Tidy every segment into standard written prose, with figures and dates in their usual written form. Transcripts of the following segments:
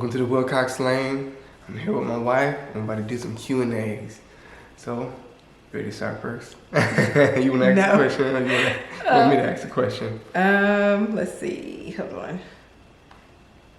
Welcome to the Wilcox Lane. I'm here with my wife. I'm about to do some Q&As. So, ready to start first? You want to ask a question? Or you want me to ask a question? Let's see. Hold on.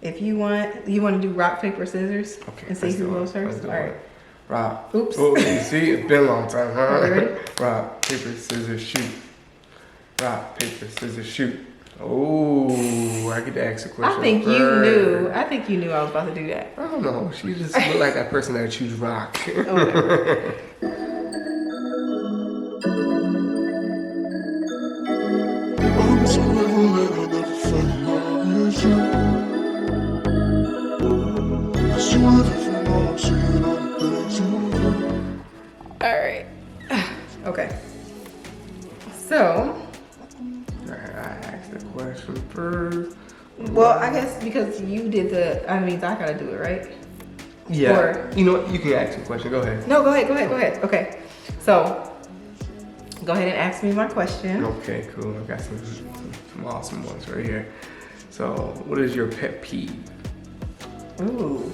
If you want to do rock, paper, scissors? Okay. And see who goes first? All right. Rock. Oops. Oh, you see? It's been a long time, huh? Are you ready? Rock, paper, scissors, shoot. Rock, paper, scissors, shoot. Oh, I get to ask a question. I think first. you knew I was about to do that. I don't know. She just looked like that person that would choose rock. Oh, whatever. All right. Okay. So. I asked the question first. Well, I guess because you did I gotta do it, right? Yeah. Or, you know what? You can ask the question. Go ahead. No, go ahead. Okay. So, go ahead and ask me my question. Okay, cool. I got some awesome ones right here. So, what is your pet peeve? Ooh.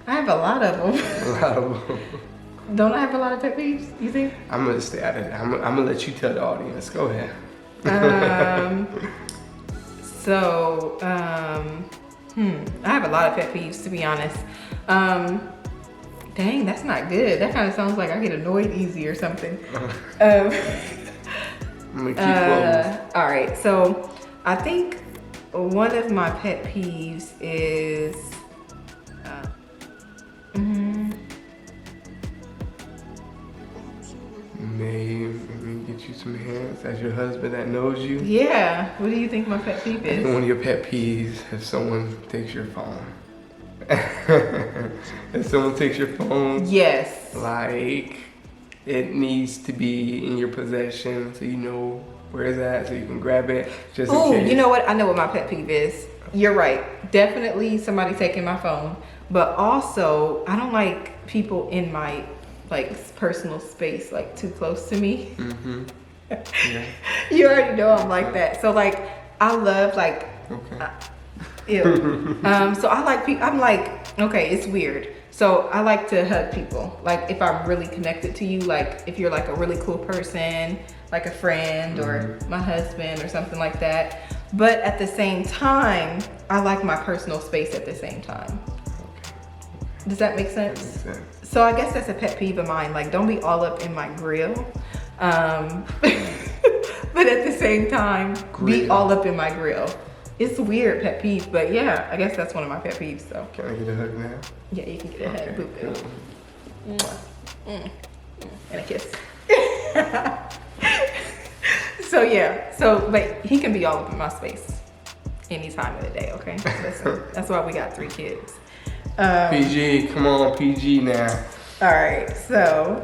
I have a lot of them. A lot of them. Don't I have a lot of pet peeves, you think? I'm gonna stay out of it. I'm gonna let you tell the audience. Go ahead. I have a lot of pet peeves, to be honest. Dang, that's not good. That kind of sounds like I get annoyed easy or something. I'm gonna keep going. All right, so I think one of my pet peeves is Maybe get you some hints as your husband that knows you. Yeah. What do you think my pet peeve is? One of your pet peeves if someone takes your phone. If someone takes your phone. Yes. Like it needs to be in your possession so you know where it's at so you can grab it just in case. You know what? I know what my pet peeve is. You're right. Definitely somebody taking my phone. But also, I don't like people in my personal space too close to me. Mm-hmm. Yeah. You already know I'm like that. So I love Okay. ew. So I like people. I'm like, okay, it's weird. So I like to hug people. Like if I'm really connected to you, like if you're like a really cool person, like a friend or my husband or something like that. But at the same time, I like my personal space at the same time. Does that make sense? That makes sense. So I guess that's a pet peeve of mine. Like, don't be all up in my grill. But at the same time, be all up in my grill. It's a weird pet peeve, but yeah, I guess that's one of my pet peeves, so. Can I get a hug now? Yeah, you can get a hug, boo boo. Cool. And a kiss. So yeah, but he can be all up in my space any time of the day, okay? Listen, that's why we got 3 kids. PG, come on, PG now. All right, so,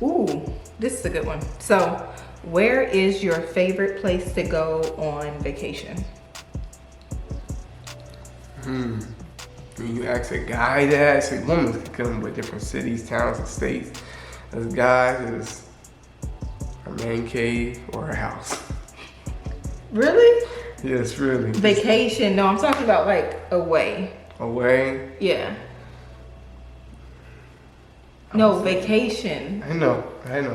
ooh, this is a good one. So, where is your favorite place to go on vacation? When you ask a guy that, see, women can come with different cities, towns, and states. As guys, it's a man cave or a house. Really? Yes, really. Vacation? No, I'm talking about away. Away? Yeah. No, vacation. I know. And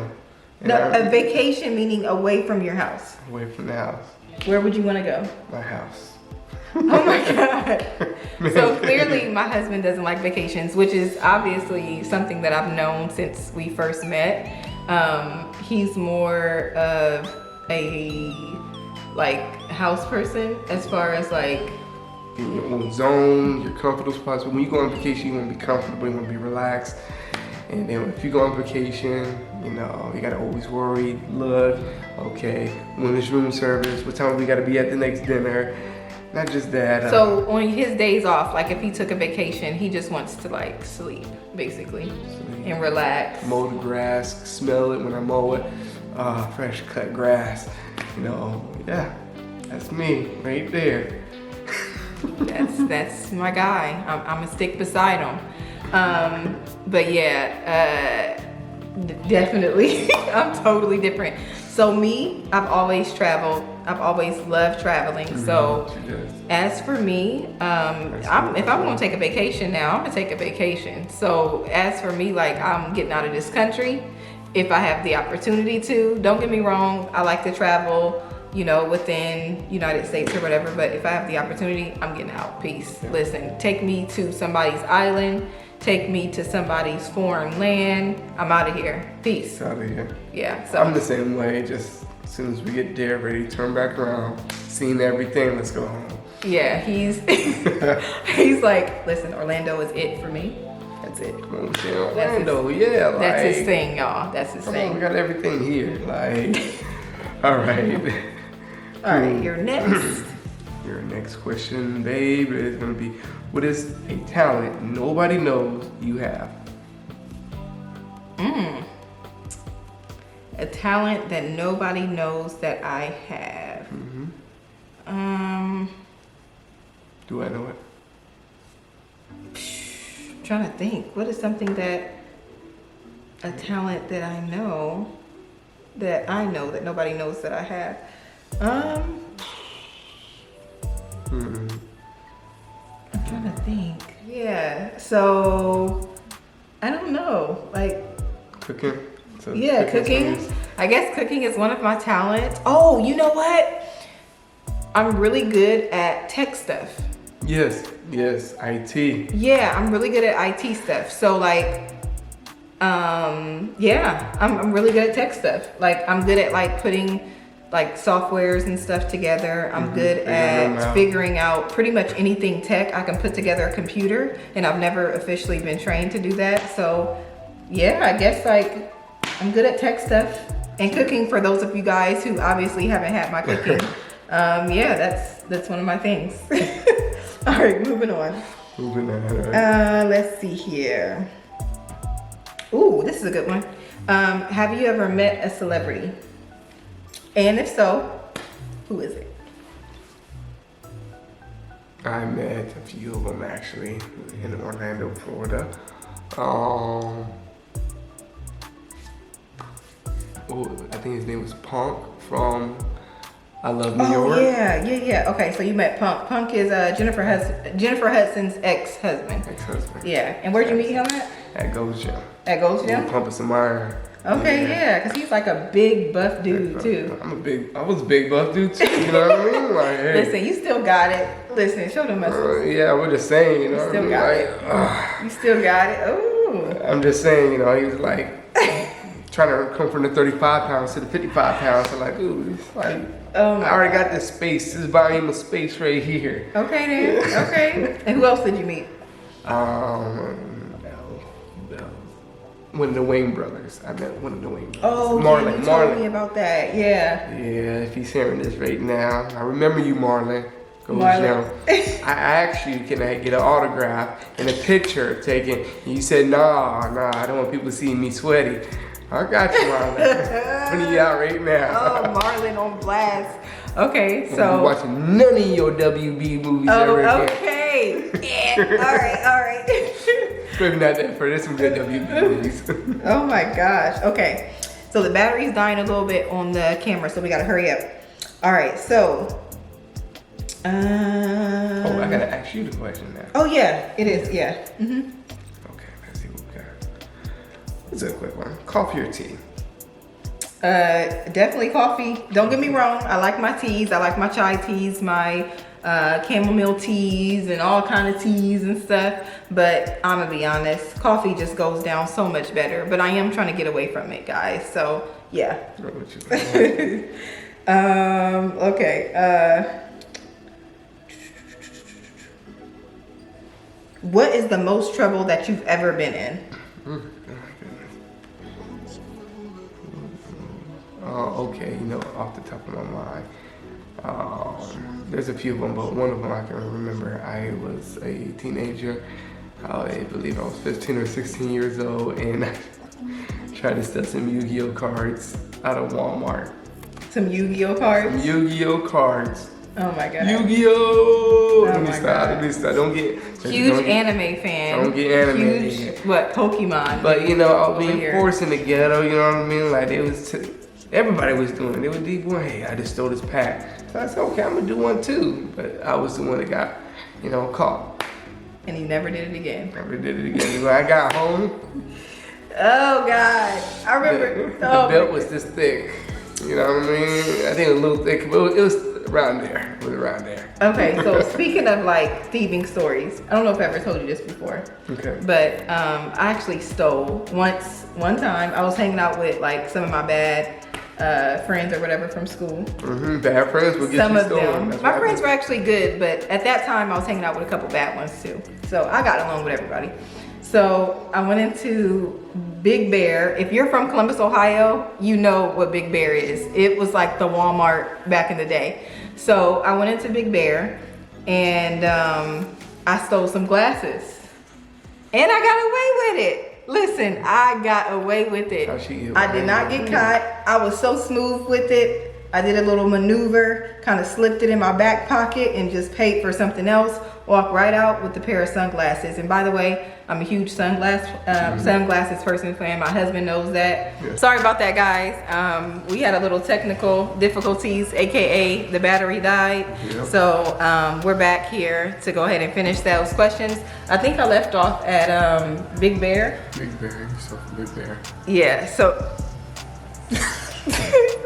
No, a vacation meaning away from your house. away from the house. Where would you want to go? My house. Oh my God. So clearly my husband doesn't like vacations, which is obviously something that I've known since we first met. He's more of a house person as far as In your own zone, your comfortable spots. When you go on vacation, you want to be comfortable, you want to be relaxed. And then if you go on vacation, you gotta always worry, look, okay, when is room service, what time we gotta be at the next dinner. Not just that. So on his days off, if he took a vacation, he just wants to sleep, basically, and relax. Mow the grass, smell it when I mow it. Fresh cut grass. Yeah, that's me right there. That's my guy. I'm gonna stick beside him. But yeah, definitely, I'm totally different. So me, I've always traveled I've always loved traveling. So She does. as for me, if I'm gonna take a vacation now, I'm gonna take a vacation. So as for me, like I'm getting out of this country if I have the opportunity to. Don't get me wrong, I like to travel, you know, within United States or whatever, but if I have the opportunity, I'm getting out. Peace. Yeah. Listen, take me to somebody's island, take me to somebody's foreign land. I'm out of here. Peace. It's out of here. Yeah. So I'm the same way. Just as soon as we get there, ready to turn back around, seeing everything, let's go home. yeah, he's he's like, listen, Orlando is it for me. That's it. Come on, shit, Orlando, yeah, like. That's his thing, y'all. That's his Come on, we thing. got everything here, like. All right. All right, you're next. Your next question, babe, is gonna be, what is a talent nobody knows you have? A talent that nobody knows that I have. Do I know it? Trying to think. What is something that a talent that I know that nobody knows that I have? I'm trying to think. Yeah. So I don't know. Like Cooking? So yeah, cooking. is- I guess cooking is one of my talents. Oh, you know what? I'm really good at tech stuff. Yes, IT. Yeah, I'm really good at IT stuff. So like, yeah, I'm really good at tech stuff. Like I'm good at like putting like softwares and stuff together. I'm good Figuring them at out. figuring out pretty much anything tech. I can put together a computer, and I've never officially been trained to do that. So yeah, I guess like I'm good at tech stuff and cooking. For those of you guys who obviously haven't had my cooking, yeah, that's one of my things. All right, moving on. Moving on. Let's see here. Ooh, this is a good one. Have you ever met a celebrity? And if so, who is it? I met a few of them actually in Orlando, Florida. I think his name was Punk from I Love New York. Oh yeah. Okay, so you met Punk. Punk is Jennifer Hudson's ex-husband. Ex-husband. Yeah, and where'd you meet him at? At Gold's Gym. At Gold's We Gym? pumping some iron. Okay, yeah, because he's like a big buff dude too. I was a big buff dude too, you know what I mean? Like, hey. Listen, you still got it. Listen, show them muscles. Yeah, we're just saying, you know what I Still mean? got Like, it. You still got it. Ooh. I'm just saying, you know, he was like trying to come from the 35 pounds to the 55 pounds. I'm like, ooh, it's like, Oh my I already got this space, this volume of space right here. Okay then. Okay. And who else did you meet? One of the Wayne brothers. I met one of the Wayne brothers. Oh, Marlon. you told me about that. Yeah. Yeah, if he's hearing this right now, I remember you, Marlon. Goes Marlon. down. I asked you, can I get an autograph and a picture taken? And you said, nah, I don't want people to see me sweaty. I got you, Marlon. Putting you out right now. Oh, Marlon on blast. Okay, Won't be so. watching none of your WB movies ever Oh, again. okay. Yeah. All right. Maybe not that for there's some good WB movies. Oh my gosh. Okay. So the battery's dying a little bit on the camera, so we gotta hurry up. All right. So. Oh, I gotta ask you the question now. Oh yeah, it is. Yeah. Mhm. Okay, let's see what we got. It's a quick one. Coffee or tea? Definitely coffee. Don't get me wrong. I like my teas. I like my chai teas, my chamomile teas, and all kind of teas and stuff. But I'm gonna be honest, coffee just goes down so much better. But I am trying to get away from it, guys. So yeah. What you think? Okay. What is the most trouble that you've ever been in? Okay, you know, off the top of my mind, there's a few of them, but one of them I can remember. I was a teenager. I believe I was 15 or 16 years old, and I tried to steal some Yu-Gi-Oh cards out of Walmart. Some Yu-Gi-Oh cards? Yu-Gi-Oh cards. Oh my god. Yu-Gi-Oh! Let me my stop. God. Let me stop. Don't get Huge anime fan. don't get animated. Huge, what, Pokemon? But you know, I was Over being here. forced in the ghetto. You know what I mean? Like it Everybody was doing it. They were deep going, hey, I just stole this pack. So I said, okay, I'm gonna do one too. But I was the one that got, caught. And you never did it again. Never did it again. When I got home, Oh God, I remember. the belt was this thick. You know what I mean? I think it was a little thick, but it was around there. It was around there. Okay, so speaking of like thieving stories, I don't know if I ever told you this before. Okay. But I actually stole one time. I was hanging out with like some of my bad friends or whatever from school. Bad friends will get Some you of stolen. them. That's My what friends were happens. actually good, but at that time I was hanging out with a couple bad ones too. So I got along with everybody. So I went into Big Bear. If you're from Columbus, Ohio, you know what Big Bear is. It was like the Walmart back in the day. So I went into Big Bear and I stole some glasses. And I got away with it. Listen, I got away with it. How'd she get I away did not with get it? caught. I was so smooth with it. I did a little maneuver, kind of slipped it in my back pocket and just paid for something else. Walked right out with a pair of sunglasses. And by the way, I'm a huge sunglasses person fan. My husband knows that. Yeah. Sorry about that, guys. We had a little technical difficulties, AKA the battery died. Yep. So we're back here to go ahead and finish those questions. I think I left off at Big Bear. Big Bear, you stole from Big Bear. Yeah, so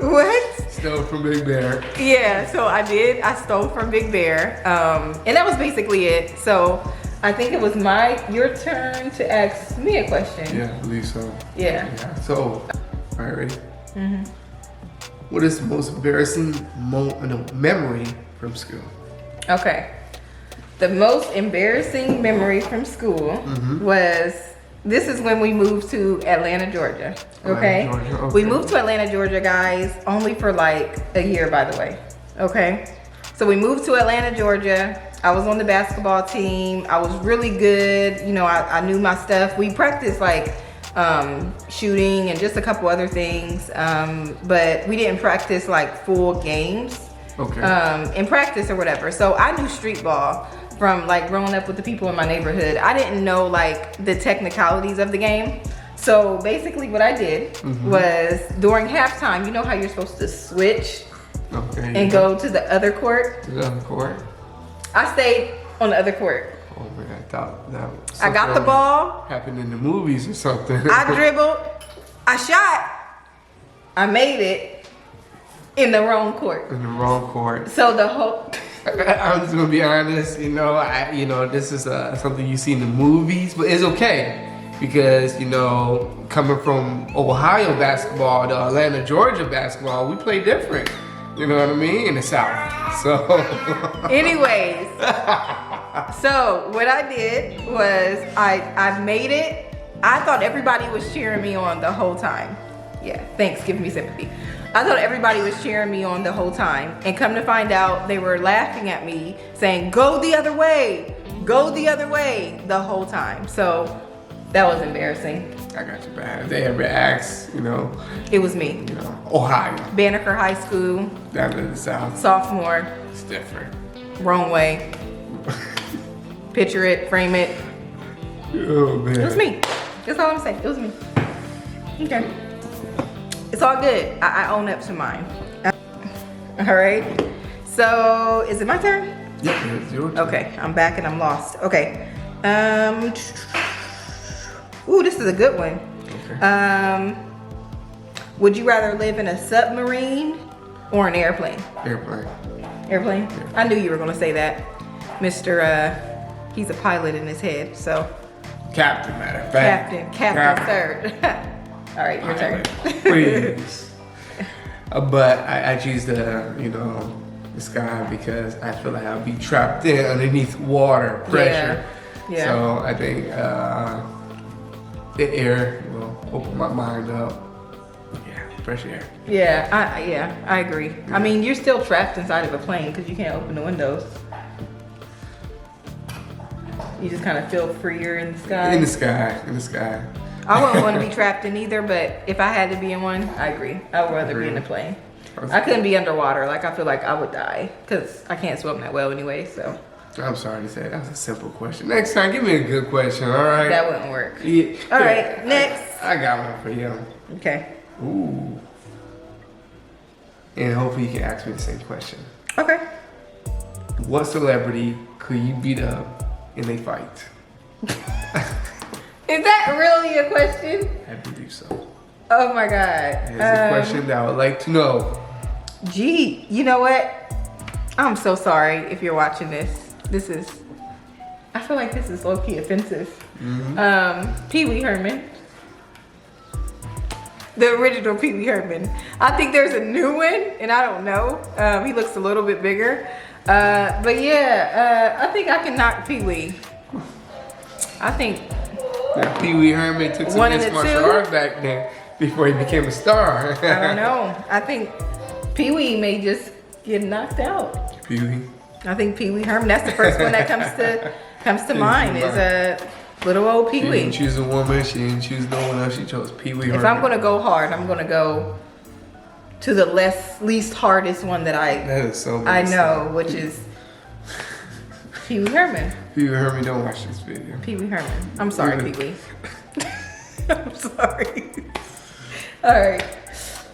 what? Stole from Big Bear. Yeah, so I did. I stole from Big Bear, and that was basically it. So I think it was your turn to ask me a question. Yeah, I believe so. Yeah. Yeah. So, all right, ready? What is the most embarrassing memory from school? Okay. The most embarrassing memory from school was, this is when we moved to Atlanta, Georgia. Okay? Atlanta, Georgia, okay. We moved to Atlanta, Georgia, guys, only for like a year, by the way. Okay? So we moved to Atlanta, Georgia. I was on the basketball team. I was really good. You know, I knew my stuff. We practiced like shooting and just a couple other things. But we didn't practice like full games. Okay. In practice or whatever. So I knew street ball from like growing up with the people in my neighborhood. I didn't know like the technicalities of the game. So basically what I did was during halftime, you know how you're supposed to switch Okay. and go to the other court? to the other court. I stayed on the other court. Oh man, I thought that was I got the something ball, happened in the movies or something. I dribbled, I shot, I made it in the wrong court. in the wrong court. So the whole, I'm just gonna be honest, this is something you see in the movies, but it's okay because coming from Ohio basketball to Atlanta, Georgia basketball, we play different. You know what I mean? In the South. So anyways, so what I did was I made it. I thought everybody was cheering me on the whole time. Yeah, thanks, giving me sympathy. I thought everybody was cheering me on the whole time, and come to find out they were laughing at me saying, go the other way, the whole time. So that was embarrassing. I got you bad. If they ever asked, It was me. Ohio, Banneker High School, down to the South, sophomore, it's different. wrong way. Picture it, frame it. Oh man. It was me. That's all I'm saying. It was me. Okay. It's all good. I own up to mine. All right. So, is it my turn? Yeah, it's your turn. Okay. I'm back and I'm lost. Okay. Ooh, this is a good one. Okay. Would you rather live in a submarine or an airplane? Airplane. Airplane? Yeah. I knew you were gonna say that. Mr. He's a pilot in his head, so. Captain, matter of fact. Captain third. All right, your turn. Please. But I choose the sky because I feel like I'll be trapped in underneath water pressure. Yeah. So I think the air will open my mind up. Yeah, fresh air. Yeah, I agree. I mean, you're still trapped inside of a plane because you can't open the windows. You just kind of feel freer in the sky. In the sky. I wouldn't want to be trapped in either, but if I had to be in one, I agree. I would rather be in a plane. I couldn't be underwater. Like, I feel like I would die because I can't swim that well anyway, so. I'm sorry to say, that was a simple question. Next time, give me a good question, all right? That wouldn't work. Yeah. All right, next. I got one for you. Okay. Ooh. and hopefully you can ask me the same question. Okay. What celebrity could you beat up in a fight? Is that really a question? I believe so. Oh my God. It's a question that I would like to know. Gee, you know what? I'm so sorry if you're watching this. I feel like this is low-key offensive. Pee Wee Herman. The original Pee Wee Herman. I think there's a new one, and I don't know. He looks a little bit bigger. But yeah, I think I can knock Pee Wee. I think Now, Pee Wee Herman took some One and a martial two? arts back then before he became a star. I don't know. I think Pee Wee may just get knocked out. Pee Wee. I think Pee Wee Herman. That's the first one that comes to mind. Is a little old Pee She didn't Wee. choose a woman. She didn't choose no one else. She chose Pee Wee Herman. If I'm gonna go hard, I'm gonna go to the least hardest one that That is so I messed know, up. which is Pee Wee Herman. Pee Wee Herman, don't watch this video. Pee Wee Herman. I'm sorry, Really? Pee Wee. I'm sorry. All right.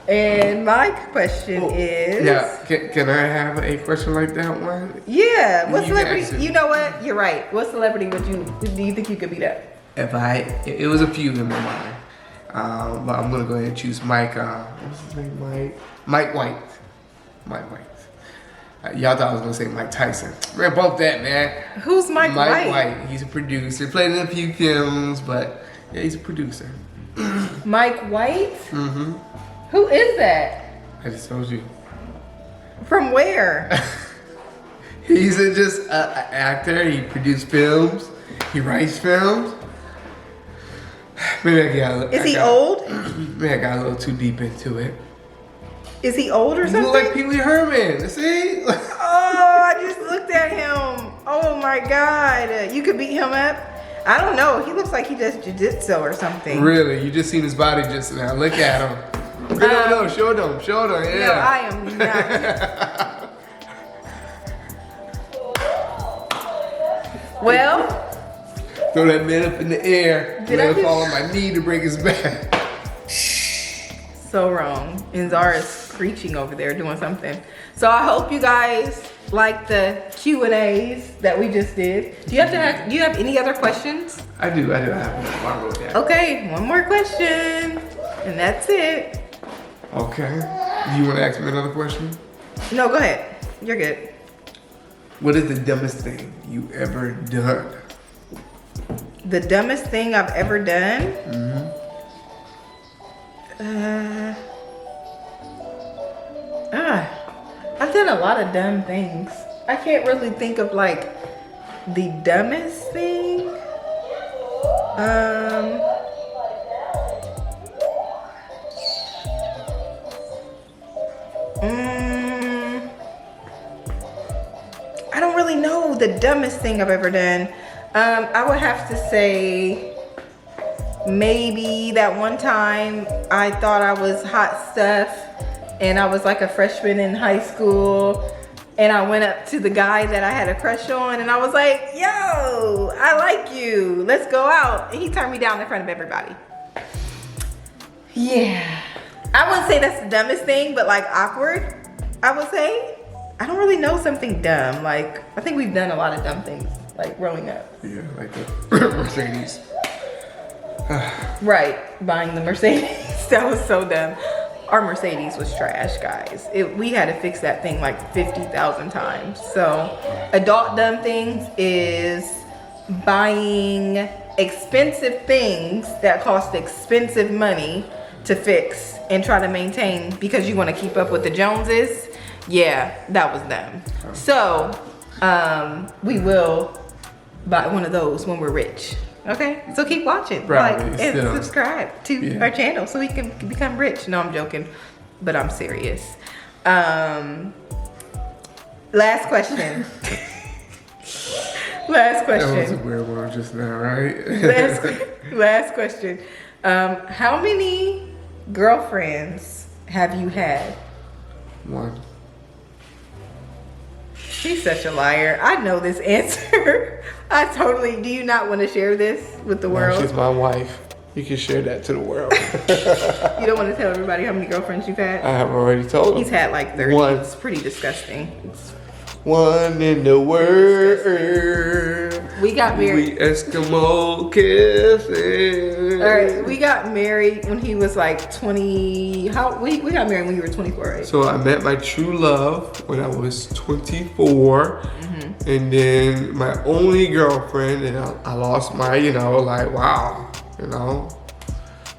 And my question is. Yeah, can I have a question like that one? Yeah. What You can answer. celebrity? You know what? You're right. What celebrity do you think you could beat up? It was a few in my mind. But I'm gonna go ahead and choose Mike, what's his name, Mike White. Mike White. Y'all thought I was gonna say Mike Tyson. Man, bump that, man. Who's Mike White? He's a producer, played in a few films, but yeah, he's a producer. Mike White? Mm-hmm. Who is that? I just told you. From where? He's just an actor. He produced films. He writes films. Maybe Is he old? Maybe I got a little too deep into it. Is he old or You something? look like Pee Wee Herman. See? Oh, I just looked at him. Oh my God. You could beat him up? I don't know. He looks like he does jiu-jitsu or something. Really? You just seen his body just now. Look at him. No, show them. Yeah. No, I am not. Well, Throw that man up in the air. Did Let I him just- fall on my knee to break his back. so wrong. And Zara's screeching over there doing something. So I hope you guys like the Q&As that we just did. Do you have any other questions? I do. I have one. I wrote that. Okay, one more question. And that's it. Okay. Do you want to ask me another question? No, go ahead. You're good. What is the dumbest thing you ever done? The dumbest thing I've ever done? I've done a lot of dumb things. I can't really think of like the dumbest thing. I don't really know the dumbest thing I've ever done. I would have to say maybe that one time I thought I was hot stuff and I was like a freshman in high school and I went up to the guy that I had a crush on and I was like, yo, I like you, let's go out. And he turned me down in front of everybody. Yeah. I wouldn't say that's the dumbest thing, but like awkward, I would say. I don't really know something dumb. Like, I think we've done a lot of dumb things, like growing up. Yeah, like the Mercedes. Right, buying the Mercedes. That was so dumb. Our Mercedes was trash, guys. We had to fix that thing like 50,000 times. So, adult dumb things is buying expensive things that cost expensive money to fix and try to maintain because you want to keep up with the Joneses. Yeah, that was dumb. So, we will buy one of those when we're rich. Okay, so keep watching, Probably, like, and still. subscribe to Yeah. our channel so we can become rich. No, I'm joking, but I'm serious. Last question. Last That was a question. weird one just now, right? Last question. How many girlfriends have you had? One. She's such a liar. I know this answer. Do you not want to share this with the world? She's my wife. You can share that to the world. You don't want to tell everybody how many girlfriends you've had? I have already told He's him. had like 30. One. It's pretty disgusting. One in the world. We got married. We Eskimo kissing. All right, we got married when he was like 20. We got married when you were 24, right? So I met my true love when I was 24. And then my only girlfriend, and I lost my, like, wow,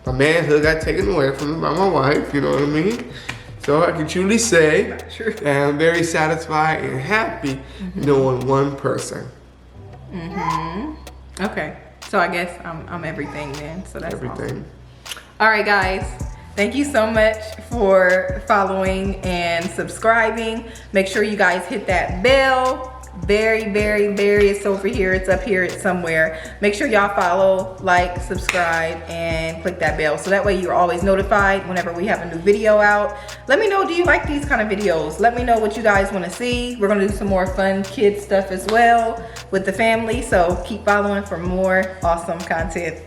my manhood got taken away from me by my wife, you know what I mean? So I can truly say True. that I'm very satisfied and happy knowing one person. Okay, so I guess I'm everything then. So that's Everything. awesome. All right, guys. Thank you so much for following and subscribing. Make sure you guys hit that bell. Very, it's over here. It's up here. It's somewhere. Make sure y'all follow, like, subscribe, and click that bell. So that way you're always notified whenever we have a new video out. Let me know, do you like these kind of videos? Let me know what you guys want to see. We're going to do some more fun kid stuff as well with the family. So keep following for more awesome content.